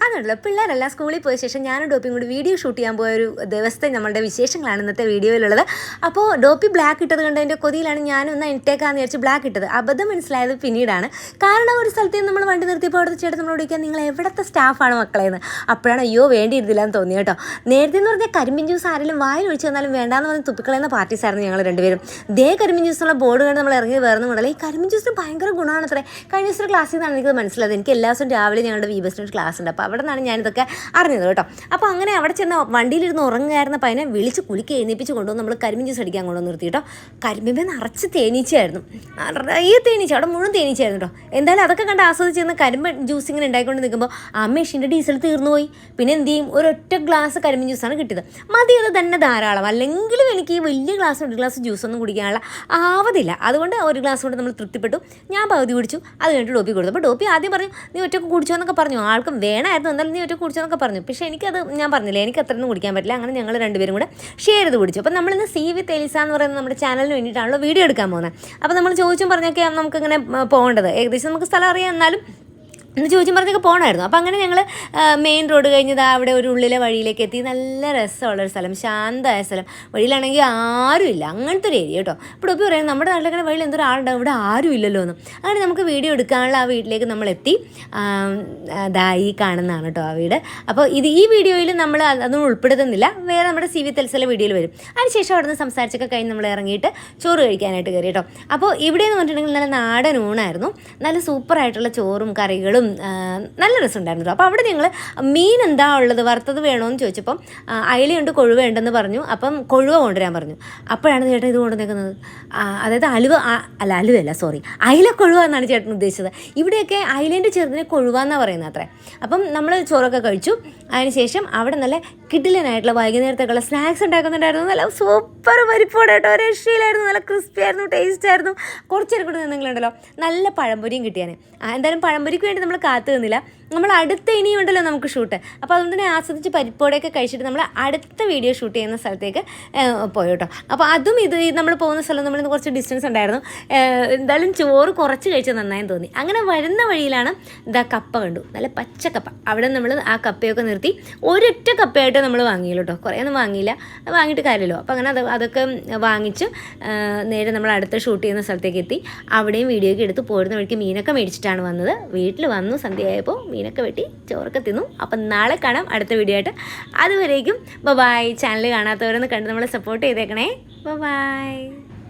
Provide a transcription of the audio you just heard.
അതുണ്ടല്ലോ പിള്ളേരെല്ലാം സ്കൂളിൽ പോയ ശേഷം ഞാനും ഡോപ്പിയും കൂടി വീഡിയോ ഷൂട്ട് ചെയ്യാൻ പോയ ഒരു ദിവസത്തെ നമ്മളുടെ വിശേഷങ്ങളാണ് ഇന്നത്തെ വീഡിയോയിലുള്ളത്. അപ്പോൾ ഡോപ്പി ബ്ലാക്ക് ഇട്ടത് കണ്ട് അതിൻ്റെ കൊതിയിലാണ് ഞാനൊന്ന് ഇട്ടേക്കാന്ന് വിചാരിച്ച് ബ്ലാക്ക് ഇട്ടത്. അബദ്ധം മനസ്സിലായത് പിന്നീടാണ്. കാരണം ഒരു സ്ഥലത്ത് നമ്മൾ വണ്ടി നിർത്തിയപ്പോൾ അവിടുത്തെ ചേട്ടൻ നമ്മളോട് ചോദിക്കാൻ നിങ്ങൾ എവിടുത്തെ സ്റ്റാഫാണ് മക്കളെന്ന്. അപ്പോഴാണ് അയ്യോ വേണ്ടിയിരുന്നില്ല എന്ന് തോന്നി കേട്ടോ. നേരത്തെ എന്ന് പറഞ്ഞാൽ കരിമ്പിൻ ജ്യൂസ് ആരെങ്കിലും വായിൽ ഒഴിച്ച് തന്നാലും വേണ്ടാന്ന് പറഞ്ഞ് തുപ്പിക്കളയുന്ന പാർട്ടീസായിരുന്നു ഞങ്ങൾ രണ്ടുപേരും. കരിമ്പിൻ ജ്യൂസുള്ള ബോർഡ് കണ്ട് നമ്മൾ ഇറങ്ങി വേറെ കൊണ്ടല്ല. ഈ കരിമ്പിൻ ജ്യൂസിന് ഭയങ്കര ഗുണമാണ് അത്രേ. കഴിഞ്ഞ ദിവസം ക്ലാസ്സിൽ നിന്നാണ് എനിക്കത് മനസ്സിലായത്. എനിക്ക് എല്ലാ ദിവസവും രാവിലെ ഞങ്ങളുടെ VBS ക്ലാസ് ഉണ്ട്. അപ്പോൾ അവിടെ നിന്നാണ് ഞാനിതൊക്കെ അറിഞ്ഞത് കേട്ടോ. അപ്പോൾ അങ്ങനെ അവിടെ ചെന്ന് വണ്ടിയിലിരുന്ന് ഉറങ്ങുകയായിരുന്ന പയ്യനെ വിളിച്ച് കുലുക്കി എഴുന്നേപ്പിച്ച് കൊണ്ടുവന്ന് നമ്മൾ കരിമ്പിൻ ജ്യൂസ് അടിക്കാൻ കൊണ്ടുവന്ന് നിർത്തി കേട്ടോ. കരിമ്പിൻ നിറച്ച് തേനീച്ചയായിരുന്നു, നിറയെ തേനീച്ച, അവിടെ മുഴുവൻ തേനീച്ചയായിരുന്നു കേട്ടോ. എന്തായാലും അതൊക്കെ കണ്ട് ആസ്വദിച്ചിരുന്ന കരിമ്പ് ജ്യൂസ് ഇങ്ങനെ ഉണ്ടായിക്കൊണ്ട് നിൽക്കുമ്പോൾ ആ മെഷീൻ്റെ ഡീസൽ തീർന്നു പോയി. പിന്നെ എന്ത് ചെയ്യും, ഒരൊറ്റ ഗ്ലാസ് കരിമ്പിൻ ജ്യൂസാണ് കിട്ടിയത്. മതി, അത് തന്നെ ധാരാളം. അല്ലെങ്കിലും എനിക്ക് ഈ വലിയ ഗ്ലാസ് ഒരു ഗ്ലാസ് ജ്യൂസൊന്നും കുടിക്കാനുള്ള ആവതില്ല. അതുകൊണ്ട് ഒരു ഗ്ലാസ് കൊണ്ട് നമ്മൾ തൃപ്തിപ്പെട്ടു. ഞാൻ പകുതി കുടിച്ചു. അത് കഴിഞ്ഞിട്ട് ഡോപ്പി കൊടുത്തു. അപ്പോൾ ഡോപ്പി ആദ്യം പറഞ്ഞു നീ ഒറ്റക്ക് കുടിച്ചോ എന്നൊക്കെ പറഞ്ഞു. ആൾക്കും വേണമായിരുന്നു, എന്തായാലും നീ ഒറ്റക്ക് കുടിച്ചോ എന്നൊക്കെ പറഞ്ഞു. പക്ഷേ എനിക്കത് ഞാൻ പറഞ്ഞില്ല, എനിക്ക് അത്രയൊന്നും കുടിക്കാൻ പറ്റില്ല. അങ്ങനെ ഞങ്ങൾ രണ്ടുപേരും കൂടെ ഷെയർ ചെയ്ത് കുടിച്ചു. അപ്പോൾ നമ്മളിന്ന് സി വിത്ത് എലിസ എന്ന് പറയുന്ന നമ്മുടെ ചാനലിന് വേണ്ടിയിട്ടാണല്ലോ വീഡിയോ എടുക്കാൻ പോകുന്നത്. അപ്പോൾ നമ്മൾ ചോദിച്ചും പറഞ്ഞൊക്കെ നമുക്കിങ്ങനെ പോകേണ്ടത്. ഏകദേശം നമുക്ക് സ്ഥലം അറിയാം, എന്നാലും എന്ന് ചോദിച്ചും പറഞ്ഞൊക്കെ പോകണമായിരുന്നു. അപ്പോൾ അങ്ങനെ ഞങ്ങൾ മെയിൻ റോഡ് കഴിഞ്ഞത് അവിടെ ഒരു ഉള്ളിലെ വഴിയിലേക്ക് എത്തി. നല്ല രസമുള്ളൊരു സ്ഥലം, ശാന്തമായ സ്ഥലം. വഴിയിലാണെങ്കിൽ ആരുമില്ല, അങ്ങനത്തെ ഒരു ഏരിയ കേട്ടോ. ഇപ്പോൾ ഡോപ്പി പറയാം നമ്മുടെ നാട്ടിലൊക്കെ വഴിയിൽ എന്തൊരു ആളുണ്ടാവും, ഇവിടെ ആരും ഇല്ലല്ലോ എന്ന്. അങ്ങനെ നമുക്ക് വീഡിയോ എടുക്കാനുള്ള ആ വീട്ടിലേക്ക് നമ്മൾ എത്തി. ഈ കാണുന്നതാണ് കേട്ടോ ആ വീട്. അപ്പോൾ ഈ വീഡിയോയിൽ നമ്മൾ അതൊന്നും ഉൾപ്പെടുത്തുന്നില്ല, വേറെ നമ്മുടെ സി വി തെൽസല വീഡിയോയിൽ വരും. അതിനുശേഷം അവിടെ നിന്ന് സംസാരിച്ചൊക്കെ കഴിഞ്ഞ് നമ്മൾ ഇറങ്ങിയിട്ട് ചോറ് കഴിക്കാനായിട്ട് കയറി കേട്ടോ. അപ്പോൾ ഇവിടെ എന്ന് പറഞ്ഞിട്ടുണ്ടെങ്കിൽ നല്ല നാടൻ ഊണായിരുന്നു. നല്ല സൂപ്പറായിട്ടുള്ള ചോറും കറികളും നല്ല രസമുണ്ടായിരുന്നു കേട്ടോ. അപ്പോൾ അവിടെ ഞങ്ങൾ മീൻ എന്താ ഉള്ളത്, വറുത്തത് വേണമെന്ന് ചോദിച്ചപ്പം അയലയുണ്ട്, കൊഴുവ ഉണ്ടെന്ന് പറഞ്ഞു. അപ്പം കൊഴുവ കൊണ്ടുവരാൻ പറഞ്ഞു. അപ്പോഴാണ് ചേട്ടൻ ഇത് കൊണ്ടുവന്നേക്കുന്നത്. അതായത് അലുവയല്ല, സോറി, അയല കൊഴുവ എന്നാണ് ചേട്ടൻ ഉദ്ദേശിച്ചത്. ഇവിടെയൊക്കെ അയലേൻ്റെ ചെറുതിനെ കൊഴുവ എന്നാണ് പറയുന്നത് അത്രേ. അപ്പം നമ്മൾ ചോറൊക്കെ കഴിച്ചു. അതിനുശേഷം അവിടെ നല്ല കിടിലനായിട്ടുള്ള വൈകുന്നേരത്തേക്കുള്ള സ്നാക്സ് ഉണ്ടാക്കുന്നുണ്ടായിരുന്നു. നല്ല സൂപ്പർ പരിപ്പോടെ കേട്ടോ, രക്ഷയിലായിരുന്നു. നല്ല ക്രിസ്പി ആയിരുന്നു, ടേസ്റ്റ് ആയിരുന്നു. കുറച്ചേരം കൂടെ നിന്നെങ്കിലുണ്ടല്ലോ നല്ല പഴംപൊരിയും കിട്ടിയാൽ. എന്തായാലും പഴംപൊരിക്ക് വേണ്ടി നമ്മൾ കാത്തു നിന്നില്ല, നമ്മൾ അടുത്ത ഇനിയുണ്ടല്ലോ നമുക്ക് ഷൂട്ട്. അപ്പോൾ അതുകൊണ്ട് തന്നെ ആസ്വദിച്ച് പരിപ്പോടെയൊക്കെ കഴിച്ചിട്ട് നമ്മൾ അടുത്ത വീഡിയോ ഷൂട്ട് ചെയ്യുന്ന സ്ഥലത്തേക്ക് പോയി കേട്ടോ. അപ്പോൾ അതും നമ്മൾ പോകുന്ന സ്ഥലം നമ്മൾ കുറച്ച് ഡിസ്റ്റൻസ് ഉണ്ടായിരുന്നു. എന്തായാലും ചോറ് കുറച്ച് കഴിച്ചാൽ നന്നായെന്ന് തോന്നി. അങ്ങനെ വരുന്ന വഴിയിലാണ് കപ്പ കണ്ടു, നല്ല പച്ചക്കപ്പ. അവിടെ നമ്മൾ ആ കപ്പയൊക്കെ നിർത്തി ഒരൊറ്റ കപ്പയായിട്ട് നമ്മൾ വാങ്ങിയല്ലോ കേട്ടോ. കുറേയൊന്നും വാങ്ങിയില്ല, വാങ്ങിയിട്ട് കാര്യമല്ലോ. അപ്പോൾ അങ്ങനെ അതൊക്കെ വാങ്ങിച്ച് നേരെ നമ്മൾ അടുത്ത ഷൂട്ട് ചെയ്യുന്ന സ്ഥലത്തേക്ക് എത്തി. അവിടെയും വീഡിയോ ഒക്കെ എടുത്ത് പോരുന്ന വഴിക്ക് മീനൊക്കെ മേടിച്ചിട്ടാണ് വന്നത്. വീട്ടിൽ വന്നു, സന്ധ്യയായപ്പോൾ മീനൊക്കെ വെട്ടി ചോറൊക്കെ തിന്നു. അപ്പം നാളെ കാണാം അടുത്ത വീഡിയോ ആയിട്ട്. അതുവരേക്കും ബൈ. ചാനൽ കാണാത്തവരൊന്ന് കണ്ട് നമ്മളെ സപ്പോർട്ട് ചെയ്തേക്കണേ. ബൈ.